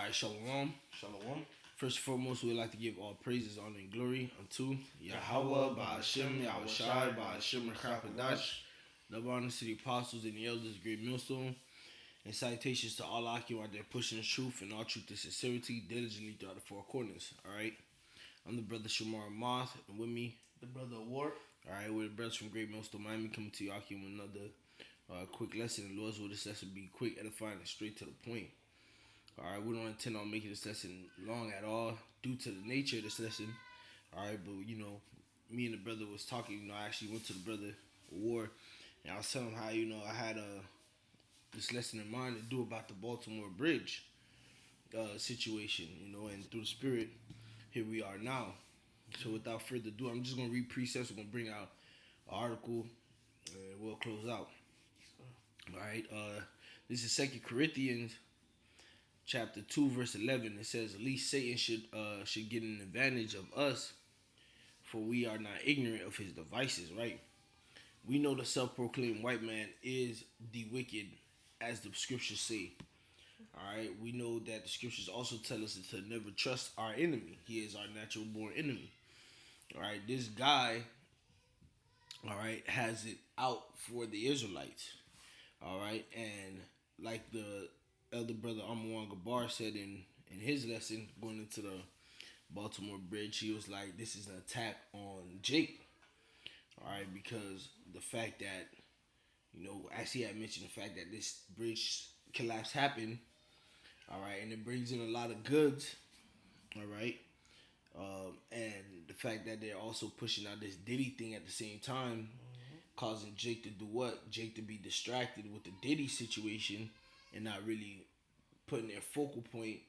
Alright, Shalom. Shalom. First and foremost, we'd like to give all praises, honor, and glory unto Yahweh, Ba'ashem, Yahushai, Ba'ashem, Rakapadash. Love, honor to the apostles and the elders, great millstone. And salutations to all Akim out there pushing the truth and all truth and sincerity diligently throughout the four corners. Alright. I'm the brother Shamar Moth, and with me, The brother War. alright, we're the brothers from Great Millstone, Miami, coming to you Akim with another quick lesson. And Lord's will this lesson be quick, edifying, and straight to the point. Alright, we don't intend on making this lesson long at all due to the nature of this lesson. Alright, but me and the brother was talking, I actually went to the brother War, and I was telling him how, I had this lesson in mind to do about the Baltimore Bridge situation, and through the spirit, here we are now. So without further ado, I'm just gonna read precepts. We're gonna bring out an article and we'll close out. Alright, this is 2 Corinthians chapter 2 verse 11. It says, at least Satan should get an advantage of us, for we are not ignorant of his devices. Right, we know the self-proclaimed white man is the wicked, as the scriptures say. Alright, we know that the scriptures also tell us to never trust our enemy. He is our natural born enemy. Alright, this guy, alright, has it out for the Israelites. Alright, and like the elder brother Amwan Gabar said in his lesson going into the Baltimore Bridge, he was like, this is an attack on Jake. Alright, because the fact that, as he had mentioned, the fact that this bridge collapse happened, alright, and it brings in a lot of goods, alright, and the fact that they're also pushing out this Diddy thing at the same time, causing Jake to do what? Jake to be distracted with the Diddy situation and not really putting their focal point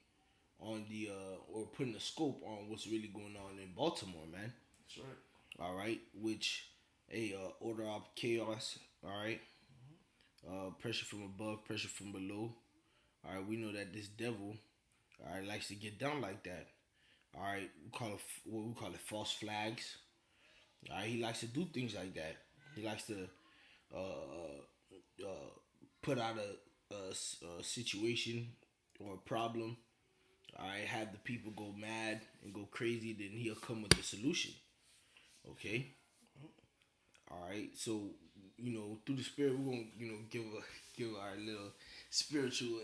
on the or putting a scope on what's really going on in Baltimore, man. That's right. Alright, which order of chaos, alright. Pressure from above, pressure from below. Alright, we know that this devil, alright, likes to get down like that. Alright, we call it false flags. Alright, he likes to do things like that. He likes to put out a situation or a problem. Alright, have the people go mad and go crazy, then he'll come with the solution. Okay? Alright, so through the spirit, we're gonna give our little spiritual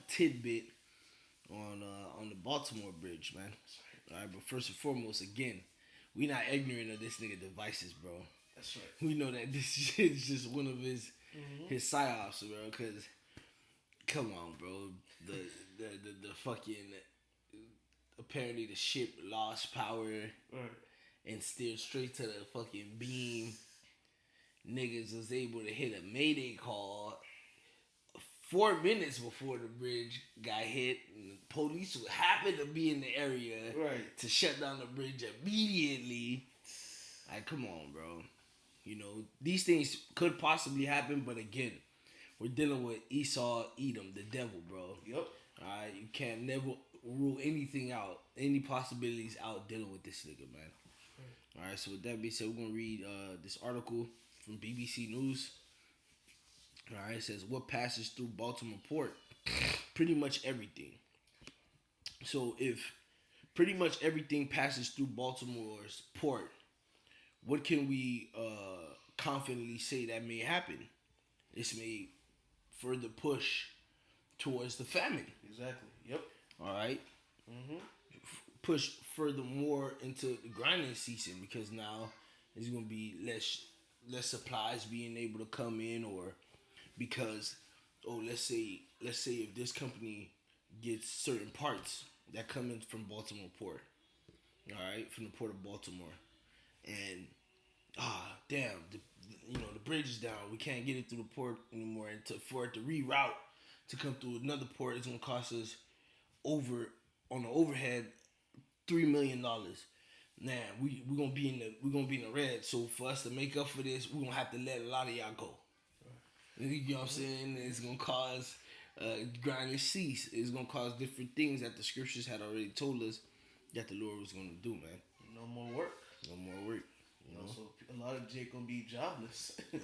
tidbit on the Baltimore Bridge, man. Alright, but first and foremost, again, we not ignorant of this nigga devices, bro. That's right. We know that this shit is just one of his psyops, bro. Cause come on, bro, the fucking apparently the ship lost power. Right. And steered straight to the fucking beam. Niggas was able to hit a mayday call 4 minutes before the bridge got hit. And the police happened to be in the area to shut down the bridge immediately. Like, come on, bro. These things could possibly happen, but again, we're dealing with Esau, Edom, the devil, bro. Yep. Alright, you can't never rule anything out, any possibilities out dealing with this nigga, man. Alright, so with that being said, we're going to read this article from BBC News. Alright, it says, what passes through Baltimore Port? Pretty much everything. So if pretty much everything passes through Baltimore's port, what can we confidently say that may happen? This may further push towards the famine. Exactly. Yep. Alright. Push furthermore into the grinding season, because now there's gonna be less supplies being able to come in, or because let's say if this company gets certain parts that come in from Baltimore Port, all right, from the port of Baltimore, and damn, the bridge is down, we can't get it through the port anymore, and for it to reroute to come through another port, it's gonna cost us over on the overhead $3 million. Now we're gonna be in the red. So for us to make up for this, we're gonna have to let a lot of y'all go. You know what I'm saying? It's gonna cause grinding cease. It's gonna cause different things that the scriptures had already told us that the Lord was gonna do, man. No more work. No more work. So a lot of Jake gonna be jobless. Yep.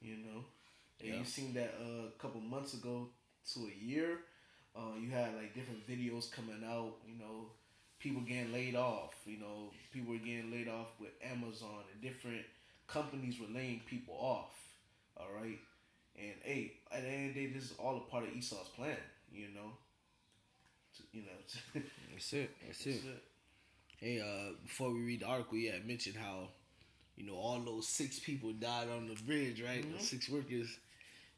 And you seen that a couple months ago to a year. You had like different videos coming out. People getting laid off. People were getting laid off with Amazon and different companies were laying people off. All right, and hey, at the end of the day, this is all a part of Esau's plan. You know, That's it. That's that's it. it. Hey, before we read the article, yeah, I mentioned how all those 6 people died on the bridge, right? Mm-hmm. Those 6 workers.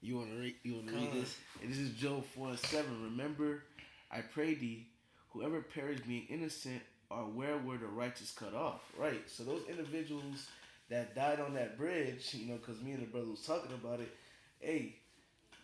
You wanna read this? And this is Job 4:7. Remember, I pray thee, whoever perished being innocent, are where were the righteous cut off. Right. So those individuals that died on that bridge, because me and the brother was talking about it. Hey,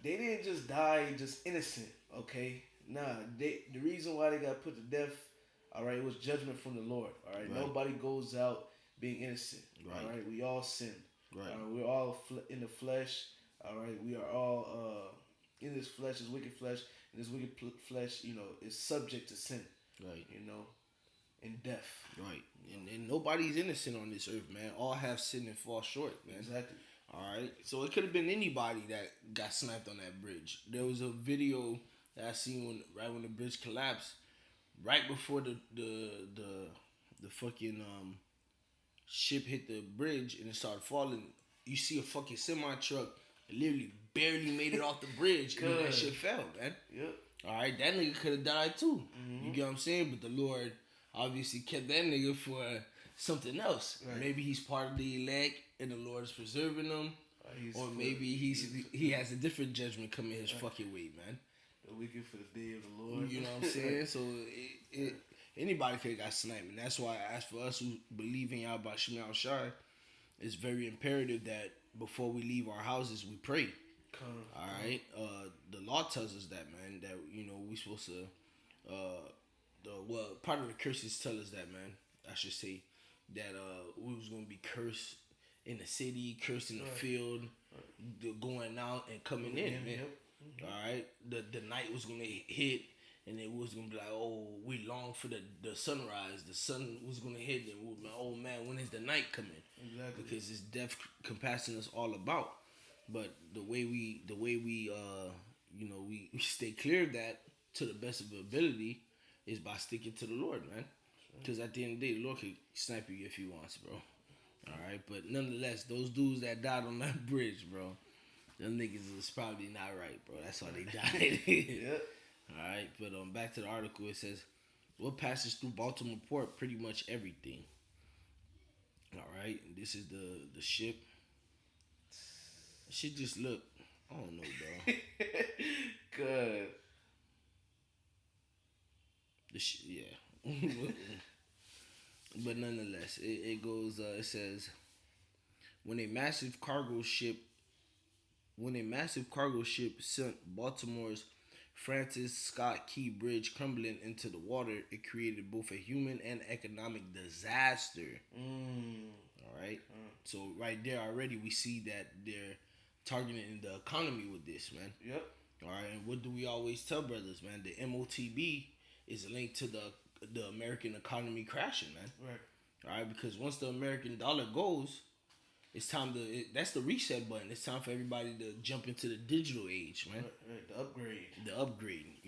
they didn't just die just innocent. Okay. Nah. The reason why they got put to death. All right. It was judgment from the Lord. All right. Right. Nobody goes out being innocent. Right. All right. We all sin. Right. We're all in the flesh. All right, we are all in this flesh, this wicked flesh, and this wicked flesh, is subject to sin, Right. And death. Right. And nobody's innocent on this earth, man. All have sinned and fall short, man. Exactly. All right. So it could have been anybody that got sniped on that bridge. There was a video that I seen when the bridge collapsed, right before the fucking ship hit the bridge and it started falling. You see a fucking semi truck literally barely made it off the bridge and then that shit fell, man. Yep. All right, that nigga could have died too. Mm-hmm. You get what I'm saying? But the Lord obviously kept that nigga for something else. Right. Maybe he's part of the elect and the Lord is preserving him. Or maybe he has a different judgment coming his fucking way, man. The wicked for the day of the Lord. You know what I'm saying? So anybody could have got sniped, and that's why I ask for us who believe in Yahweh Shema Shai, it's very imperative that before we leave our houses we pray. All right. The law tells us that, man. That we supposed to. Part of the curses tell us that, man. I should say that we was gonna be cursed in the city, cursed in the field, going out and coming in, man. Yep. All right. The night was gonna hit, and it was gonna be like, oh, we long for the sunrise. The sun was gonna hit, and we were like, oh man, when is the night coming? Exactly. Because it's death compassing us all about. But the way we we stay clear of that to the best of our ability is by sticking to the Lord, man. Because at the end of the day, the Lord can snipe you if he wants, bro. All right, but nonetheless, those dudes that died on that bridge, bro, them niggas is probably not right, bro. That's why they died. Yep. All right, but back to the article. It says, what passes through Baltimore port? Pretty much everything. All right, this is the ship. Shit just look, I don't know, bro. Good. Yeah. But nonetheless, it goes. It says, when a massive cargo ship sent Baltimore's Francis Scott Key Bridge crumbling into the water, it created both a human and economic disaster. All right. So right there already we see that they're targeting the economy with this, man. Yep. All right. And what do we always tell brothers, man? The MOTB is linked to the American economy crashing, man. Right. All right. Because once the American dollar goes, it's time to. That's the reset button. It's time for everybody to jump into the digital age, man. Right. The upgrade. The upgrade,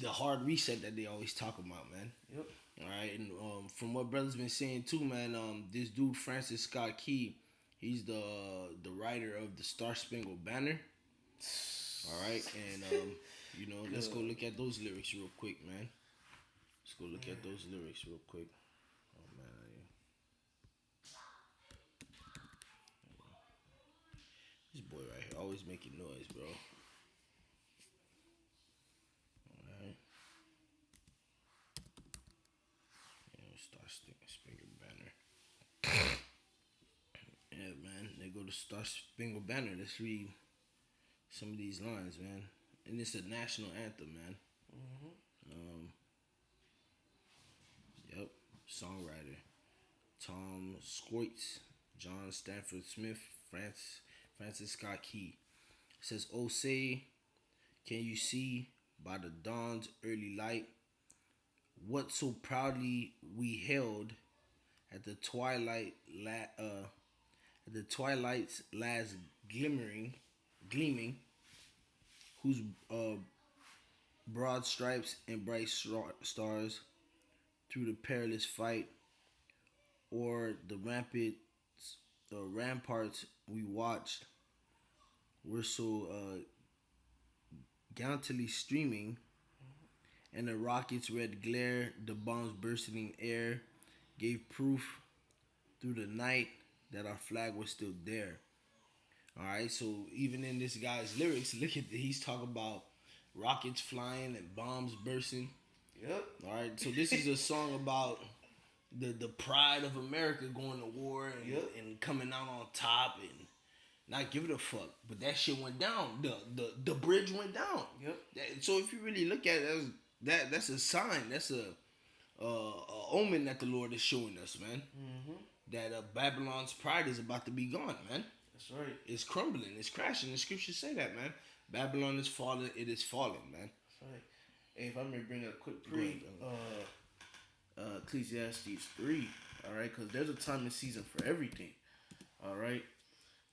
the hard reset that they always talk about, man. Yep. All right, and from what brothers been saying too, man, this dude Francis Scott Key, he's the writer of the Star Spangled Banner. All right, and let's go look at those lyrics real quick, man. Let's go look at those lyrics real quick. Oh man. This boy right here always making noise, bro. Alright. Star Spangled Banner. Yeah, man. They go to Star Spangled Banner. Let's read some of these lines, man. And it's a national anthem, man. Yep. Songwriter. Tom Squoits, John Stanford Smith, Francis Scott Key. It says, oh, say, can you see by the dawn's early light what so proudly we held at the twilight's last gleaming, whose broad stripes and bright stars through the perilous fight, or the ramparts we watched were so gallantly streaming, and the rocket's red glare, the bombs bursting in air, gave proof through the night that our flag was still there. All right, so even in this guy's lyrics, look at he's talking about rockets flying and bombs bursting. Yep. All right, so this is a song about the pride of America going to war and coming out on top and not giving a fuck. But that shit went down. The bridge went down. Yep. So if you really look at it, that's a sign. That's a omen that the Lord is showing us, man. Mm-hmm. That Babylon's pride is about to be gone, man. That's right. It's crumbling. It's crashing. The scriptures say that, man. Babylon is falling. It is falling, man. That's right. Hey, if I may bring a quick Ecclesiastes 3, all right, because there's a time and season for everything, all right.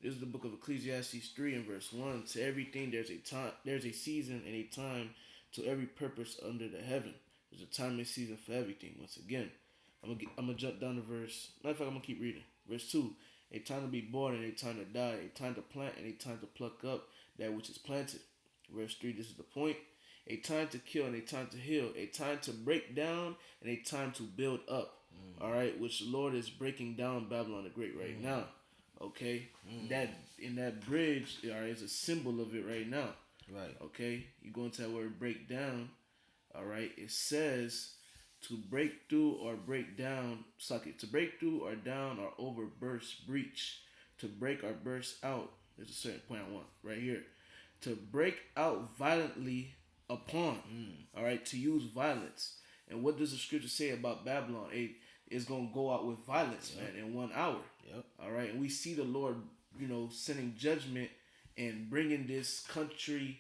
This is the book of Ecclesiastes 3 and verse 1. To everything there's a time, there's a season and a time to every purpose under the heaven. There's a time and season for everything. Once again, I'm gonna jump down to verse. Matter of fact, I'm gonna keep reading. Verse 2. A time to be born and a time to die. A time to plant and a time to pluck up that which is planted. Verse 3. This is the point. A time to kill and a time to heal. A time to break down and a time to build up. All right, which the Lord is breaking down Babylon the Great right now. Okay, that in that bridge, all right, is a symbol of it right now. Right. Okay, you go into that word break down. All right, it says to break through or break down. Suck it. To break through or down or over burst breach. To break or burst out. There's a certain point I want right here. To break out violently upon. All right, to use violence. And what does the scripture say about Babylon? It is gonna go out with violence, man, in 1 hour. Yep. All right, and we see the Lord, sending judgment and bringing this country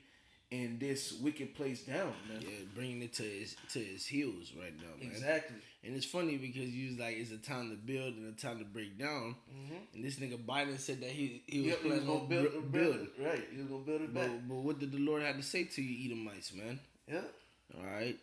and this wicked place down, man. Yeah, bringing it to his heels right now, man. Exactly. And it's funny because you was like, it's a time to build and a time to break down. Mm-hmm. And this nigga Biden said that he was Yep, planning on building. Right, he was gonna build it back. But what did the Lord have to say to you, Edomites, man? Yeah. All right.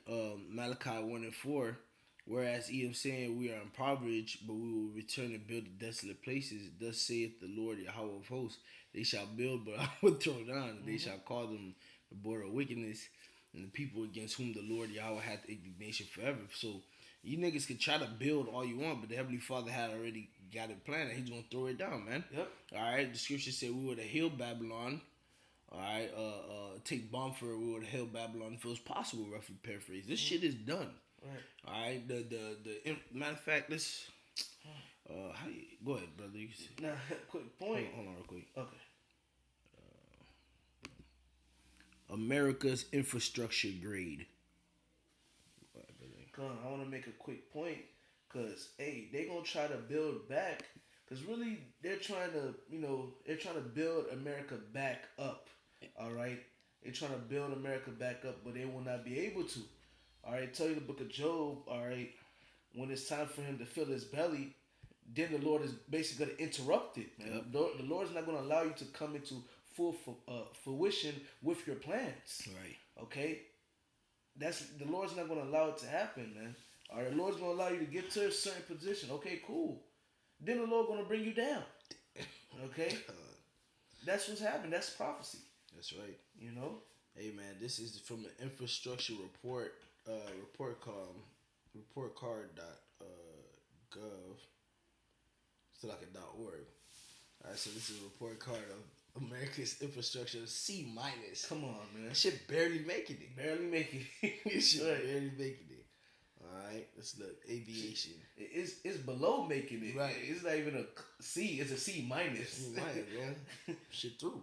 Malachi 1 and 4. Whereas Edom saying we are impoverished, but we will return and build the desolate places. Thus saith the Lord Yahweh of hosts, they shall build, but I will throw down. And they shall call them the border of wickedness, and the people against whom the Lord Yahweh hath indignation forever. So you niggas can try to build all you want, but the Heavenly Father had already got it planned. He's gonna throw it down, man. Yep. All right. The scripture said we would have healed Babylon. All right. Take Bomford. We would have healed Babylon if it was possible. Roughly paraphrase. This shit is done. Right. All right. The matter of fact, let's. Go ahead, brother. You can see. Now, quick point. Hold on real quick. Okay. America's infrastructure grade. I want to make a quick point, cause they gonna try to build back, cause really they're trying to build America back up. All right, they're trying to build America back up, but they will not be able to. All right, tell you the book of Job. All right, when it's time for him to fill his belly, then the Lord is basically going to interrupt it, man. Yep. The Lord's not going to allow you to come into full fruition with your plans. Right. Okay? The Lord's not going to allow it to happen, man. All right, the Lord's going to allow you to get to a certain position. Okay, cool. Then the Lord's going to bring you down. Okay? That's what's happening. That's prophecy. That's right. You know? Hey, man, this is from an infrastructure report reportcard.gov. It's like a .org. All right, so this is a report card of America's infrastructure C minus. Come on, man. That shit barely making it. Barely making it. This shit barely making it. All right, let's look. Aviation. It's below making it. Right. It's not even a C. It's a C minus. C minus, bro. Shit through.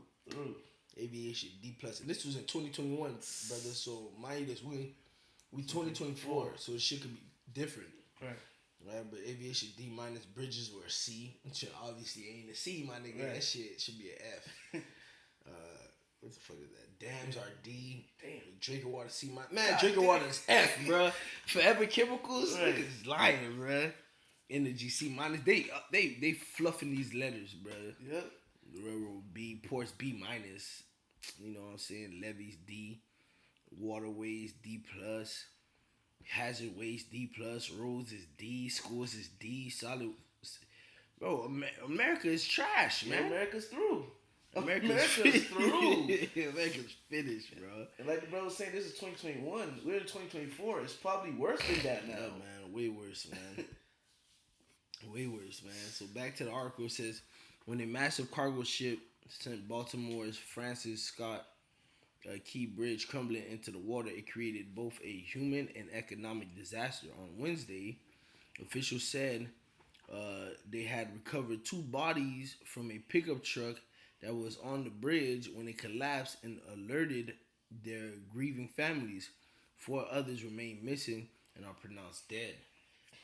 Aviation D plus. And this was in 2021, brother. So mind you, this we 2024. So the shit could be different. Right. Right, but aviation D minus, bridges were a C. Which obviously ain't a C, my nigga. Right. That shit should be an F. What the fuck is that? Dams are D. Damn. Drinking water C minus. Man, drinking water is F, bro. Forever chemicals, Right. niggas lying, bro. Energy C minus. They fluffing these letters, bro. Yep. The railroad B, ports B minus. You know what I'm saying? Levees D. Waterways D plus. Hazard waste D plus. Roads is D. Schools is D. Solid. Bro, America is trash, Yeah, man. America's through. America's through. America's finished, bro. And like the brother was saying, this is 2021. We're in 2024. It's probably worse than that now. Yeah, man. Way worse, man. Way worse, man. So back to the article. It says, when a massive cargo ship sent Baltimore's Francis Scott Key Bridge crumbling into the water, it created both a human and economic disaster. On Wednesday, officials said they had recovered two bodies from a pickup truck that was on the bridge when it collapsed and alerted their grieving families. Four others remain missing and are pronounced dead.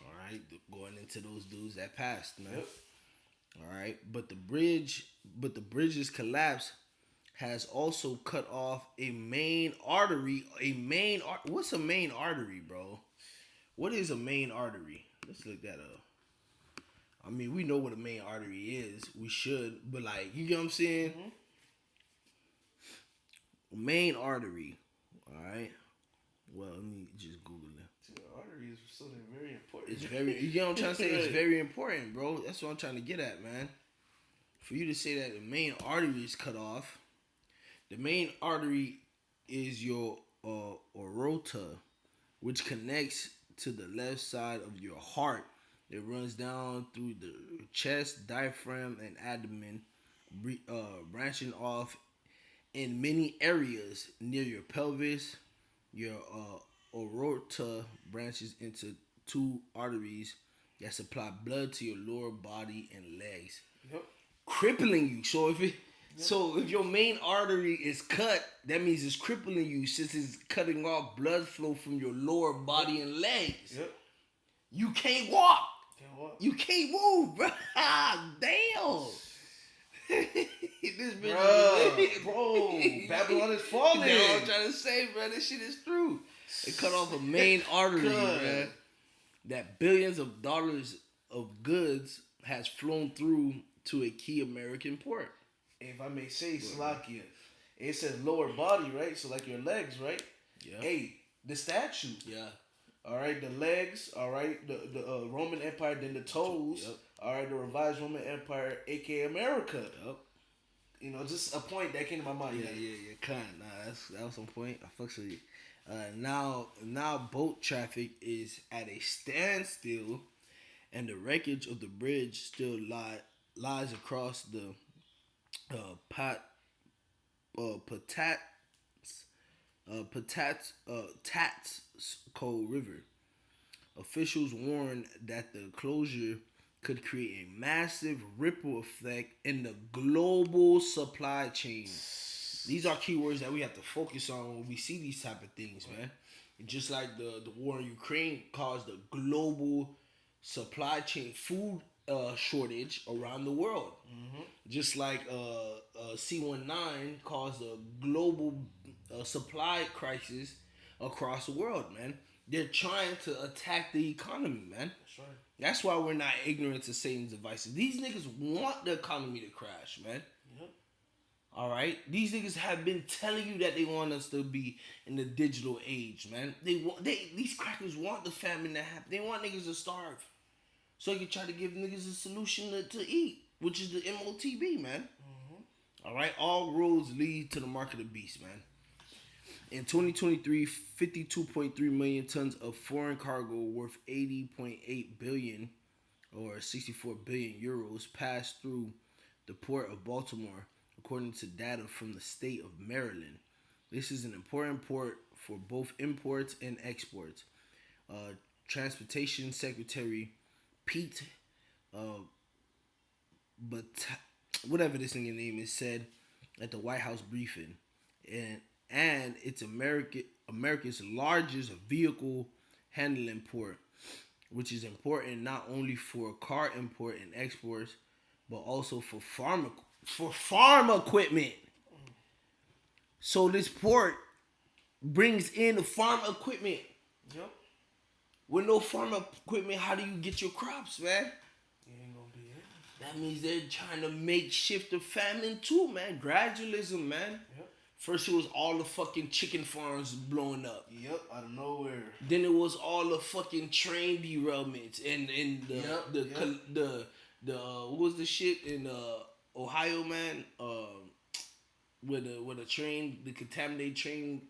All right, going into those dudes that passed, man. Yep. All right, but the bridge's collapse has also cut off a main artery. What's a main artery, bro? What is a main artery? Let's look that up. I mean, we know what a main artery is. We should, but like, you get what I'm saying? Mm-hmm. Main artery. All right. Well, let me just Google it. Artery is something very important. It's very, you get what I'm trying to say? It's very important, bro. That's what I'm trying to get at, man. For you to say that the main artery is cut off, the main artery is your aorta, which connects to the left side of your heart. It runs down through the chest, diaphragm, and abdomen, branching off in many areas near your pelvis. Your aorta branches into two arteries that supply blood to your lower body and legs, crippling you. So if your main artery is cut, that means it's crippling you since it's cutting off blood flow from your lower body and legs. You can't walk. You can't move, bro. Damn. This bitch, bro, Babylon is falling. That's what I'm trying to say, bro. This shit is true. It cut off a main artery, man. That billions of dollars of goods has flown through to a key American port. If I may say, Salakia, it says lower body, right? So like your legs, right? Yeah. Hey, the statue. Yeah. All right, the legs. All right, the Roman Empire. Then the toes. Yep. All right, the revised Roman Empire, aka America. Yep. You know, just a point that came to my mind. Yeah. Kind. Nah, that was some point. I fucks with you. Now boat traffic is at a standstill, and the wreckage of the bridge still lies across the Patatsko River. Officials warn that the closure could create a massive ripple effect in the global supply chain. These are keywords that we have to focus on when we see these type of things, man. Just like the war in Ukraine caused a global supply chain food shortage around the world. Mm-hmm. Just like C-19 caused a global supply crisis across the world, man. They're trying to attack the economy, man. That's right. That's why we're not ignorant to Satan's devices. These niggas want the economy to crash, man. Yep. All right, these niggas have been telling you that they want us to be in the digital age, man. These crackers want the famine to happen. They want niggas to starve, so they can try to give niggas a solution to eat, which is the MOTB, man. Mm-hmm. All right, all roads lead to the mark of the beast, man. In 2023, 52.3 million tons of foreign cargo worth 80.8 billion or 64 billion euros passed through the port of Baltimore, according to data from the state of Maryland. This is an important port for both imports and exports. Transportation Secretary Pete, but whatever this nigga name is, said at the White House briefing, and it's America's largest vehicle handling port, which is important not only for car import and exports, but also for farm equipment. So this port brings in the farm equipment. Yep. With no farm equipment, how do you get your crops, man? You ain't gonna be it. That means they're trying to make shift the famine too, man. Gradualism, man. Yep. First, it was all the fucking chicken farms blowing up. Yep, out of nowhere. Then it was all the fucking train derailments and the what was the shit in Ohio, man? Where the train, the contaminated train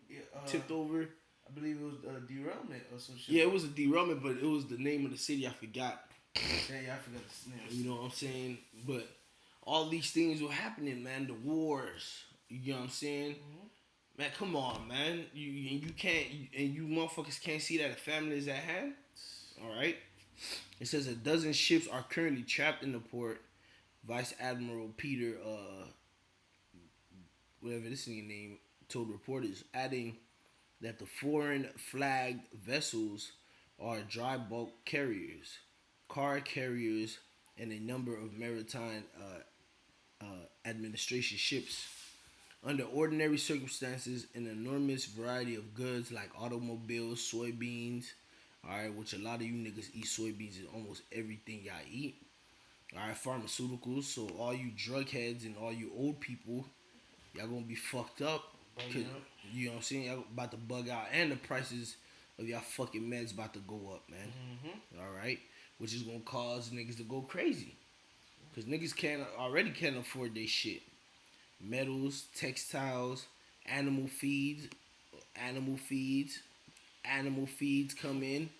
tipped over. I believe it was a derailment or some shit. Yeah, it was a derailment, but it was the name of the city I forgot. Yeah, I forgot the name. You know what I'm saying? But all these things were happening, man. The wars. You know what I'm saying? Mm-hmm. Man, come on, man. You can't you motherfuckers can't see that a family is at hand. All right. It says a dozen ships are currently trapped in the port. Vice Admiral Peter, whatever this nigga name, told reporters, adding that the foreign flagged vessels are dry bulk carriers, car carriers, and a number of maritime administration ships. Under ordinary circumstances, an enormous variety of goods like automobiles, soybeans, alright, which a lot of you niggas eat soybeans in almost everything y'all eat. Alright, pharmaceuticals, so all you drug heads and all you old people, y'all gonna be fucked up. You know what I'm saying? Y'all about to bug out, and the prices of y'all fucking meds about to go up, man. Mm-hmm. Alright? Which is gonna cause niggas to go crazy. Cause niggas already can't afford their shit. Metals, textiles, animal feeds come in.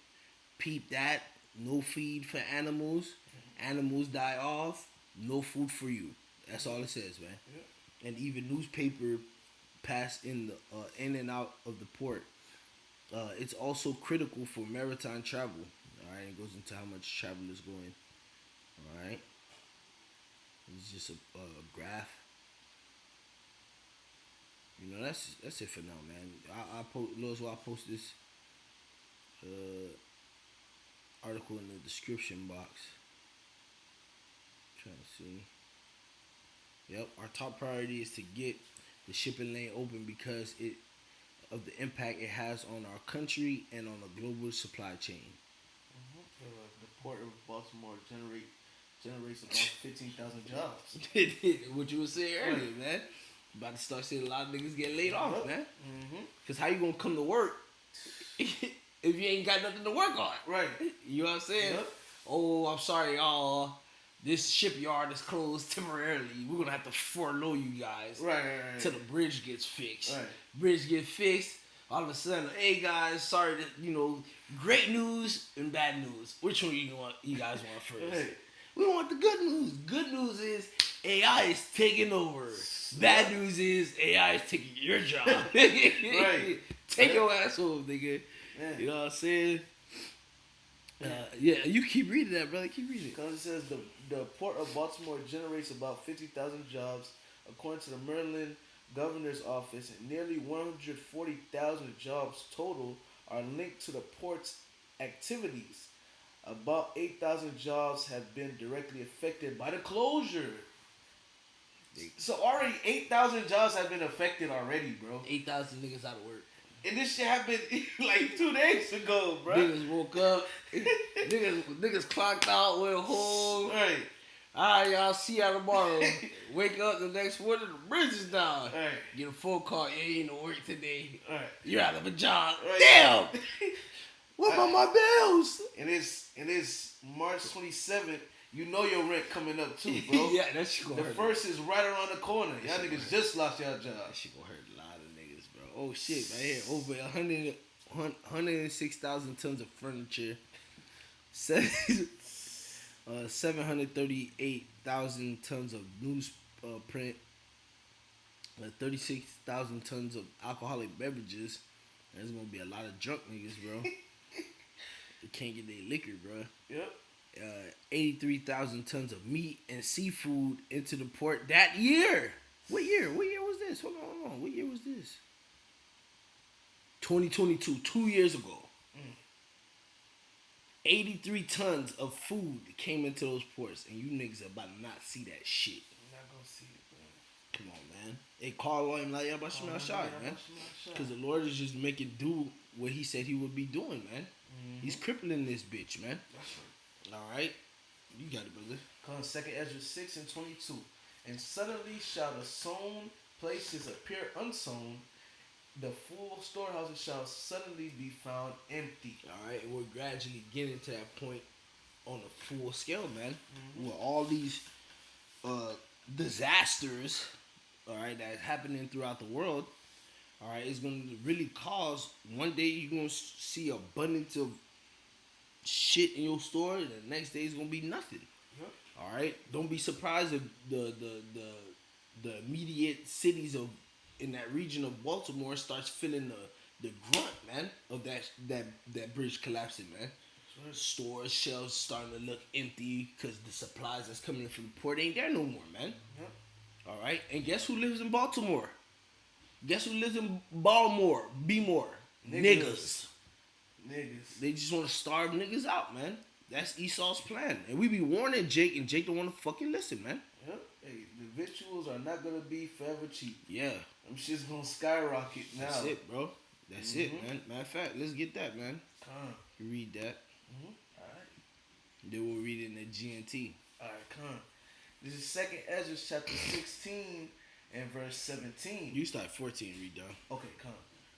Peep that. No feed for animals. Animals die off. No food for you. That's all it says, man. Yep. And even newspaper pass in and out of the port. It's also critical for maritime travel. All right, it goes into how much travel is going. All right, it's just a graph. You know, that's it for now, man. I'll post this article in the description box. Trying to see. Yep, our top priority is to get the shipping lane open because of the impact it has on our country and on the global supply chain. Mm-hmm. The port of Baltimore generates about 15,000 jobs. What you were saying earlier, man. About to start seeing a lot of niggas get laid off, man. Mm-hmm. Cause how you gonna come to work if you ain't got nothing to work on? Right. You know what I'm saying? Yep. Oh, I'm sorry, y'all. This shipyard is closed temporarily. We're gonna have to furlough you guys. Right. Till the bridge gets fixed. Right. Bridge gets fixed. All of a sudden, hey guys, sorry that great news and bad news. Which one you guys want first? Right. We want the good news. Good news is AI is taking over. Bad news is AI is taking your job. Right. Take your ass home, nigga. Yeah. You know what I'm saying? Yeah, you keep reading that, brother. Keep reading it. Because it says the port of Baltimore generates about 50,000 jobs, according to the Maryland governor's office, and nearly 140,000 jobs total are linked to the port's activities. About 8,000 jobs have been directly affected by the closure. So already 8,000 jobs have been affected already, bro. 8,000 niggas out of work. And this shit happened like 2 days ago, bro. Niggas woke up. niggas clocked out, went home. Right. Alright, y'all, see y'all tomorrow. Wake up the next morning, the bridge is down. Right. Get a phone call, you ain't no work today. Right. You're out of a job. Right. Damn! What about my bills? And it's March 27th. You know your rent coming up too, bro. Yeah, that shit gonna hurt. The first is right around the corner. Y'all niggas just lost y'all job. That shit gonna hurt a lot of niggas, bro. Oh shit, right here. Over 106,000 tons of furniture. 738,000 tons of newsprint. 36,000 tons of alcoholic beverages. There's gonna be a lot of drunk niggas, bro. They can't get their liquor, bro. Yep. 83,000 tons of meat and seafood into the port that year. What year? What year was this? Hold on. What year was this? 2022, 2 years ago. 83 tons of food came into those ports, and you niggas are about to not see that shit. I'm not gonna see it, man. Come on, man. Hey, call him like, yeah, but smell shot, man. Because the Lord is just making do what he said he would be doing, man. Mm-hmm. He's crippling this bitch, man. That's right. All right. You got it, brother. Comes 2 Ezra 6 and 22. And suddenly shall the sown places appear unsown, the full storehouses shall suddenly be found empty. All right, and we're gradually getting to that point on a full scale, man. Mm-hmm. Where all these uh, disasters, all right, that's happening throughout the world, all right, is going to really cause one day you're going to see abundance of shit in your store, and the next day is going to be nothing. Yep. All right, don't be surprised if the immediate cities of in that region of Baltimore starts feeling the grunt, man, of that bridge collapsing, man. Right. Stores, shelves starting to look empty because the supplies that's coming in from the port ain't there no more, man. Yep. All right, and guess who lives in Baltimore? Guess who lives in Baltimore? Be-more. Niggas. Niggas. They just want to starve niggas out, man. That's Esau's plan. And we be warning Jake, and Jake don't want to fucking listen, man. Yep. Hey, the victuals are not gonna be forever cheap. Yeah. Them shit's gonna skyrocket now. That's it, bro. That's it, man. Matter of fact, let's get that, man. You read that. Alright. Then we'll read it in the GNT. Alright, come. This is 2nd Ezra chapter 16 and verse 17. You start 14, read down. Okay, come.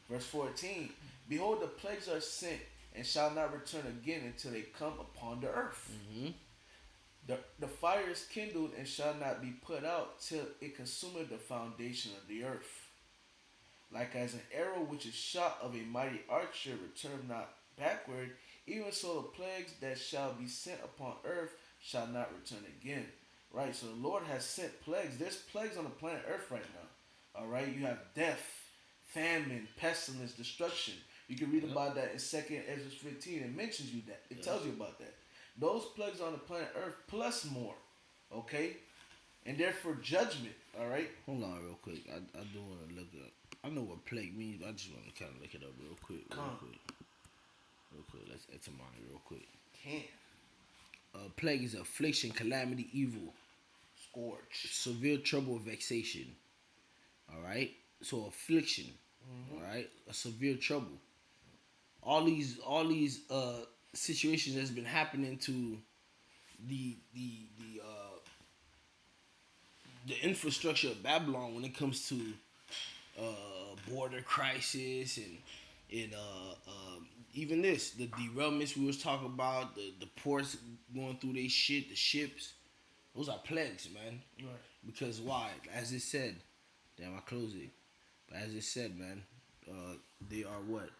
Verse 14. Behold, the plagues are sent and shall not return again until they come upon the earth. Mm-hmm. The fire is kindled and shall not be put out till it consumeth the foundation of the earth. Like as an arrow which is shot of a mighty archer return not backward, even so the plagues that shall be sent upon earth shall not return again. Right, so the Lord has sent plagues. There's plagues on the planet earth right now. Alright, you have death, famine, pestilence, destruction. You can read about that in 2nd Ezra 15. It mentions you that. It tells you about that. Those plagues on the planet earth plus more. Okay? And they're for judgment. Alright? Hold on real quick. I do want to look up. I know what plague means, but I just want to kind of look it up real quick. Real quick. Let's etymology real quick. Plague is affliction, calamity, evil, Scourge, severe trouble, vexation. All right. So affliction. All right. A severe trouble. All these situations that's been happening to the infrastructure of Babylon when it comes to border crisis and even this, the derailments we was talking about, the ports going through their shit, the ships, those are plagues, man. Right. Because why? As it said, damn, I close it. But as it said, man, they are what?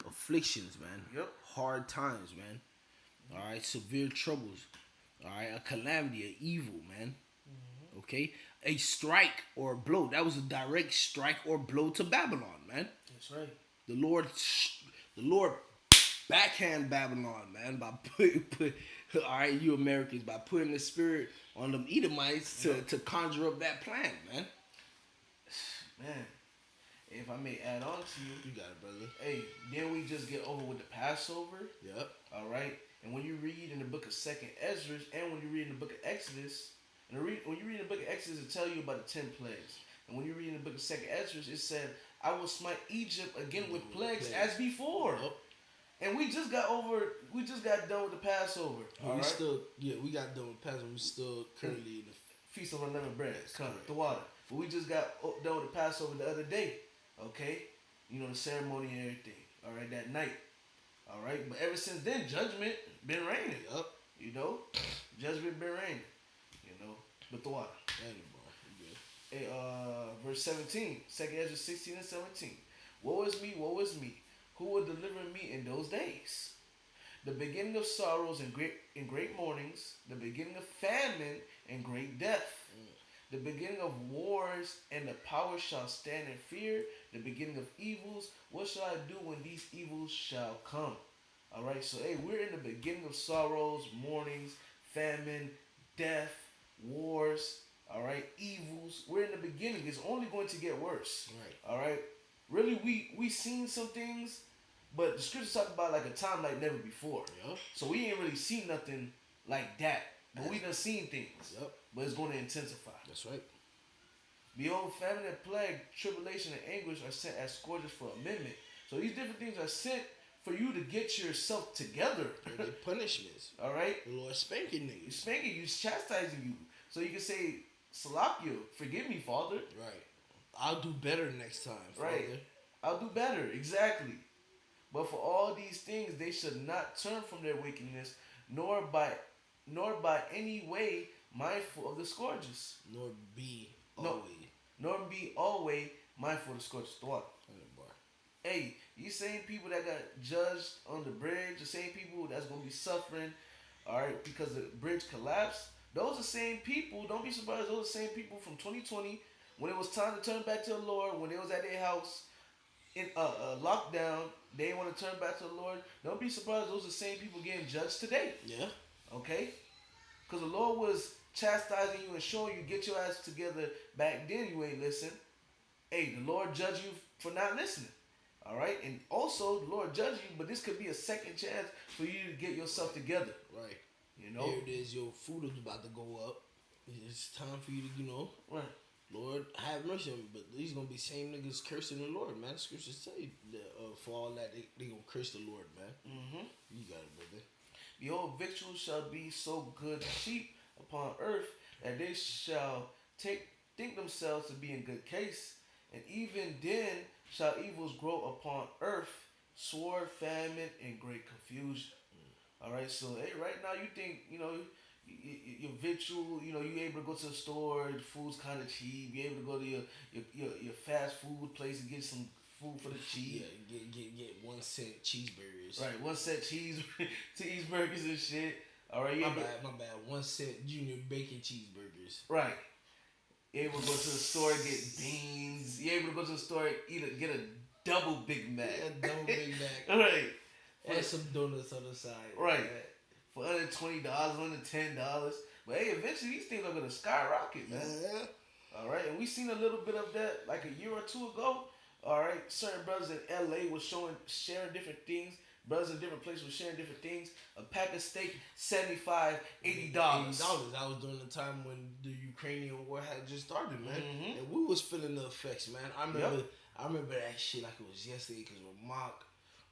Afflictions, man. Yep. Hard times, man. All right, severe troubles. All right, a calamity, an evil, man. Okay, a strike or a blow. That was a direct strike or blow to Babylon, man. That's right. The Lord backhand Babylon, man, by put all right, you Americans, by putting the spirit on them Edomites to conjure up that plan, man. Man, if I may add on to you. You got it, brother. Hey, then we just get over with the Passover. Yep. All right. And when you read in the book of 2nd Ezra and when you read in the book of Exodus, and when you read in the book of Exodus, it tell you about the 10 plagues. And when you read in the book of 2nd Ezra, it said, I will smite Egypt again with plagues as before. Yep. And we just got done with the Passover. We still, we got done with Passover. We still currently in the Feast of Unleavened Bread. Come, the water. But we just got done with the Passover the other day. Okay? You know, the ceremony and everything. All right, that night. All right? But ever since then, judgment been raining. Yep. You know? Judgment been raining. You know? But the water. Hey, verse 17. 2nd Ezra 16 and 17. Woe is me. Who will deliver me in those days? The beginning of sorrows and great mournings, the beginning of famine and great death, the beginning of wars, and the power shall stand in fear, the beginning of evils. What shall I do when these evils shall come? All right, so hey, we're in the beginning of sorrows, mournings, famine, death, wars, all right, evils. We're in the beginning. It's only going to get worse. Right. All right. Really, we seen some things, but the scriptures talk about like a time like never before. Yep. So we ain't really seen nothing like that. But we done seen things. Yep. But it's going to intensify. That's right. Behold, famine and plague, tribulation and anguish are sent as scourges for amendment. So these different things are sent for you to get yourself together. They're punishments. All right? The Lord spanking niggas. He's spanking you, he's chastising you. So you can say, Salakio, forgive me, Father. Right. I'll do better next time, Father. Right. I'll do better. Exactly. But for all these things, they should not turn from their wickedness, nor by, nor by any way mindful of the scourges. Nor be No, always. nor be always mindful of the scourges. The what? Bar. Hey, you same people that got judged on the bridge, the same people that's gonna be suffering, all right, because the bridge collapsed. Those are the same people. Don't be surprised. Those are the same people from 2020 when it was time to turn back to the Lord. When they was at their house in lockdown, they want to turn back to the Lord. Don't be surprised. Those are the same people getting judged today. Yeah. Okay, because the Lord was chastising you and showing you get your ass together back then. You ain't listen. Hey, the Lord judge you for not listening. All right, and also the Lord judge you, but this could be a second chance for you to get yourself together. Right. You know. Here it is. Your food is about to go up. It's time for you to, Right. Lord, have mercy on me. But these gonna be same niggas cursing the Lord, man. Scriptures tell you that, for all that they gonna curse the Lord, man. Mm-hmm. You got it, brother. Behold, victuals shall be so good sheep upon earth that they shall think themselves to be in good case, and even then shall evils grow upon earth, sword, famine, and great confusion. All right, so hey, right now you think your victual, you able to go to the store, the food's kind of cheap. You able to go to your fast food place and get some food for the cheap. Yeah, get 1 cent cheeseburgers. Right, 1 cent cheeseburgers and shit. All right, my bad. 1 cent junior bacon cheeseburgers. Right. You able to go to the store and get beans. You able to go to the store and get a double Big Mac. Yeah, double Big Mac. All right. And some donuts on the side. Right. Man. For under $20, under $10. But hey, eventually these things are gonna skyrocket, man. Yeah. All right, and we seen a little bit of that like a year or two ago. All right, certain brothers in LA was sharing different things. Brothers in different places were sharing different things. A pack of steak, $75, $80. $80. That was during the time when the Ukrainian war had just started, man. Mm-hmm. And we was feeling the effects, man. I remember that shit like it was yesterday because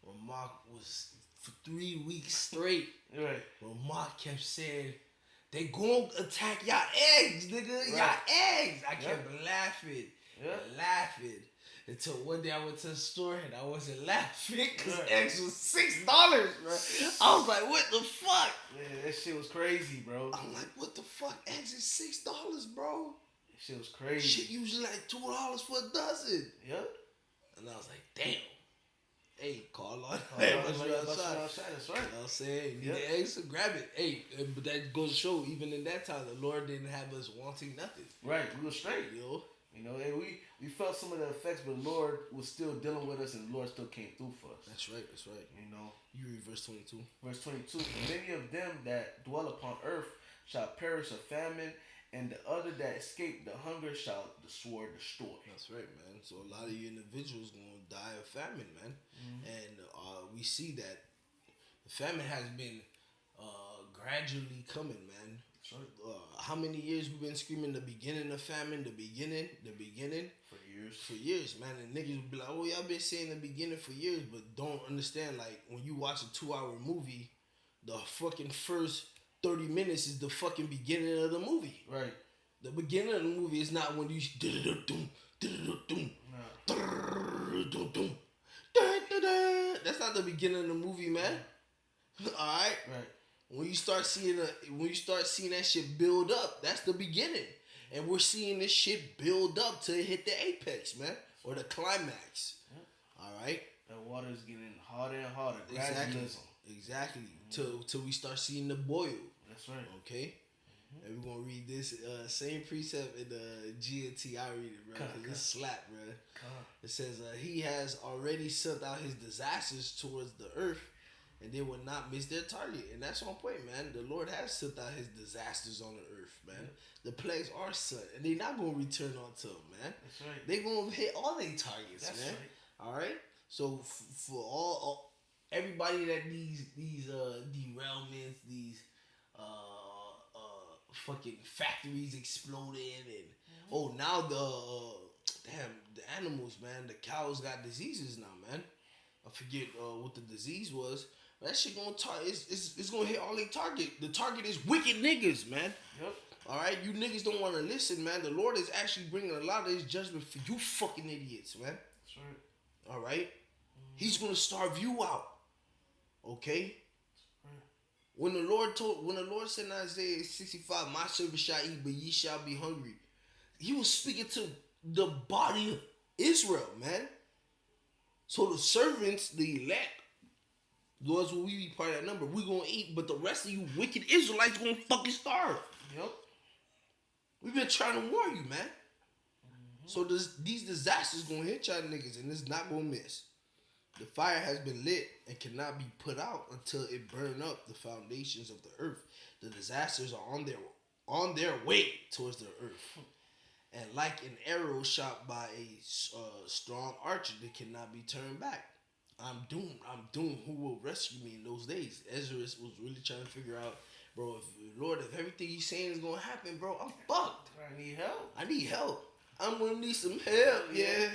Ramak was for 3 weeks straight. Right. Ramak kept saying, they gon' attack y'all eggs, nigga. Right. Y'all eggs. I kept laughing. Laughing. Until one day I went to the store and I wasn't laughing because eggs was $6, bro. I was like, what the fuck? Yeah, that shit was crazy, bro. I'm like, what the fuck? Eggs is $6, bro. That shit was crazy. Shit usually like $2 for a dozen. Yep. And I was like, damn. Hey, call on. Hey, That's right. right. That's right. You know what I'm saying? You need the eggs, so grab it. Hey, but that goes to show, even in that time, the Lord didn't have us wanting nothing. Right, we were straight. Yo. And we felt some of the effects, but the Lord was still dealing with us, and the Lord still came through for us. That's right. You read verse 22. Verse 22. Many of them that dwell upon earth shall perish of famine, and the other that escape the hunger shall the sword destroy. That's right, man. So a lot of you individuals gonna die of famine, man. Mm-hmm. And we see that the famine has been gradually coming, man. Sure. How many years we've been screaming the beginning of famine, the beginning? For years, man. And niggas will be like, oh, y'all been saying the beginning for years, but don't understand, like, when you watch a 2-hour movie, the fucking first 30 minutes is the fucking beginning of the movie. Right. The beginning of the movie is not when you that's not the beginning of the movie, man. Alright? Right. When you start seeing that shit build up, that's the beginning. And we're seeing this shit build up to hit the apex, man. Or the climax. Yeah. Alright? The water's getting hotter and hotter. Exactly. Till we start seeing the boil. That's right. Okay? Mm-hmm. And we're gonna read this same precept in the G&T. I read it, bro. Cause it's slap, bro. It says, he has already sent out his disasters towards the earth, and they will not miss their target. And that's on point, man. The Lord has sent out his disasters on the earth, man. Yeah. The plagues are sent, and they're not gonna return unto them, man. That's right. They're gonna hit all their targets, that's man. Right. All right. So for all everybody that these derailments, these fucking factories exploding, and now the animals, man, the cows got diseases now, man. I forget what the disease was. That shit gonna it's gonna hit all their target. The target is wicked niggas, man. Yep. All right, you niggas don't want to listen, man. The Lord is actually bringing a lot of His judgment for you fucking idiots, man. That's right. All right, He's gonna starve you out. Okay. When the Lord said in Isaiah 65, "My servant shall eat, but ye shall be hungry," He was speaking to the body of Israel, man. So the servants, the elect, Lord's will we be part of that number? We gonna eat, but the rest of you wicked Israelites gonna fucking starve. Yep. We've been trying to warn you, man. So these disasters gonna hit y'all niggas, and it's not gonna miss. The fire has been lit and cannot be put out until it burn up the foundations of the earth. The disasters are on their way towards the earth. And like an arrow shot by a strong archer that cannot be turned back. I'm doomed. Who will rescue me in those days? Ezra was really trying to figure out, bro, if everything he's saying is going to happen, bro, I'm fucked. I need help. I'm going to need some help, yeah.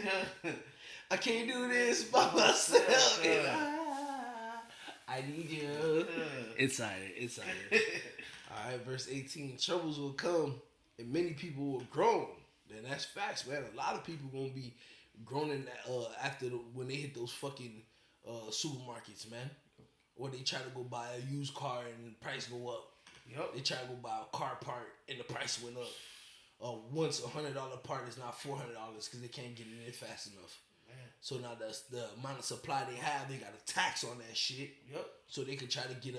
I can't do this by myself. I need you. Excited. All right, verse 18. Troubles will come and many people will groan. And that's facts, man. A lot of people gonna be groaning after when they hit those fucking supermarkets, man. Or they try to go buy a used car and the price go up. Yep. They try to go buy a car part and the price went up. Once $100 part is now $400 because they can't get it in fast enough. Man. So now the amount of supply they have, they got a tax on that shit. Yep. So they can try to get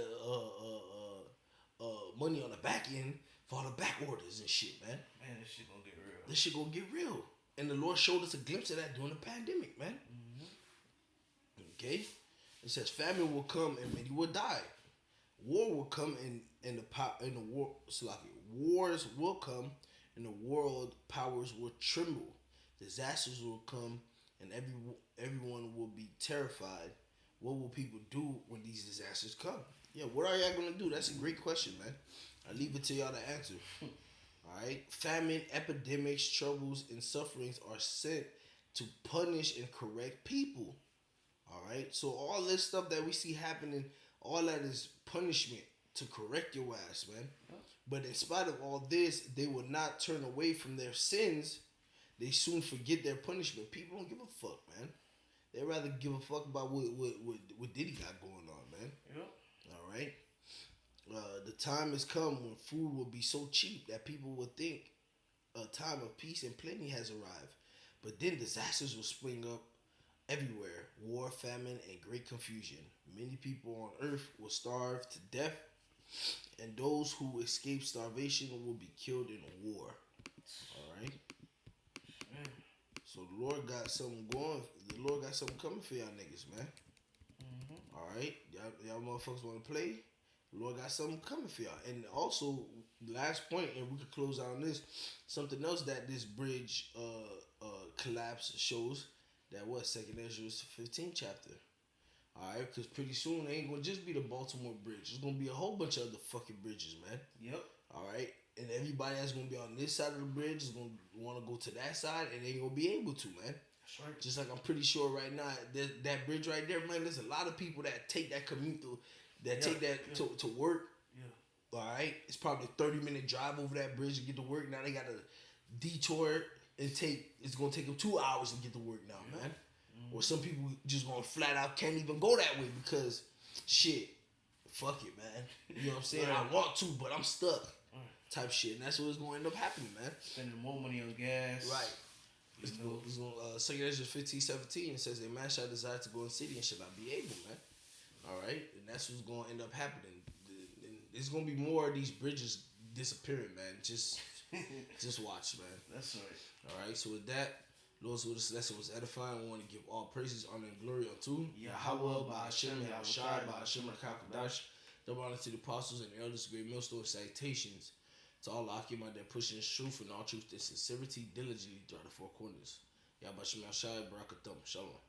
money on the back end for all the back orders and shit, man. Man, this shit gonna get real. This shit gonna get real. And the Lord showed us a glimpse of that during the pandemic, man. Okay? It says famine will come and many will die. War will come and the war wars will come and the world powers will tremble. Disasters will come and everyone will be terrified. What will people do when these disasters come? Yeah, what are y'all gonna do? That's a great question, man. I leave it to y'all to answer. Alright? Famine, epidemics, troubles, and sufferings are sent to punish and correct people. Alright? So all this stuff that we see happening, all that is punishment to correct your ass, man. But in spite of all this, they will not turn away from their sins. They soon forget their punishment. People don't give a fuck, man. They rather give a fuck about what Diddy got going on, man. Yep. Alright? The time has come when food will be so cheap that people will think a time of peace and plenty has arrived. But then disasters will spring up everywhere. War, famine, and great confusion. Many people on earth will starve to death, and those who escape starvation will be killed in war. Alright? So the Lord got something going. The Lord got something coming for y'all niggas, man. Alright? Y'all motherfuckers want to play? The Lord got something coming for y'all. And also, last point, and we could close out on this, something else that this bridge collapse shows, that was 2nd Ezra's 15th chapter. Alright, because pretty soon it ain't going to just be the Baltimore bridge. There's going to be a whole bunch of other fucking bridges, man. Yep. Alright? And everybody that's going to be on this side of the bridge is going to want to go to that side, and they ain't going to be able to, man. That's right. Just like I'm pretty sure right now, that bridge right there, man, there's a lot of people that take that commute through, take that to work. Yeah. All right, it's probably a 30-minute drive over that bridge to get to work. Now they got to detour and it's gonna take them 2 hours to get to work now, man. Or some people just gonna flat out can't even go that way because shit, fuck it, man. You know what I'm saying? I want to, but I'm stuck. Type shit, and that's what's gonna end up happening, man. Spending more money on gas. Right. It's going 2 Ezra 15:17. It says, "A man shall desire to go in the city and shall not be able," man. All right, and that's what's going to end up happening. There's going to be more of these bridges disappearing, man. Just watch, man. That's right. All right, so with that, Lord, so this lesson was edifying. We want to give all praises, honor, and glory unto Yahweh, by Hashem, Yahushai, by Hashem, HaKadosh. Double honor to the apostles and the elders, great millstone salutations to all Akim out there pushing this truth and all truth and sincerity diligently throughout the four corners. Yahweh Shem Yahushai, Barakatum. Shalom.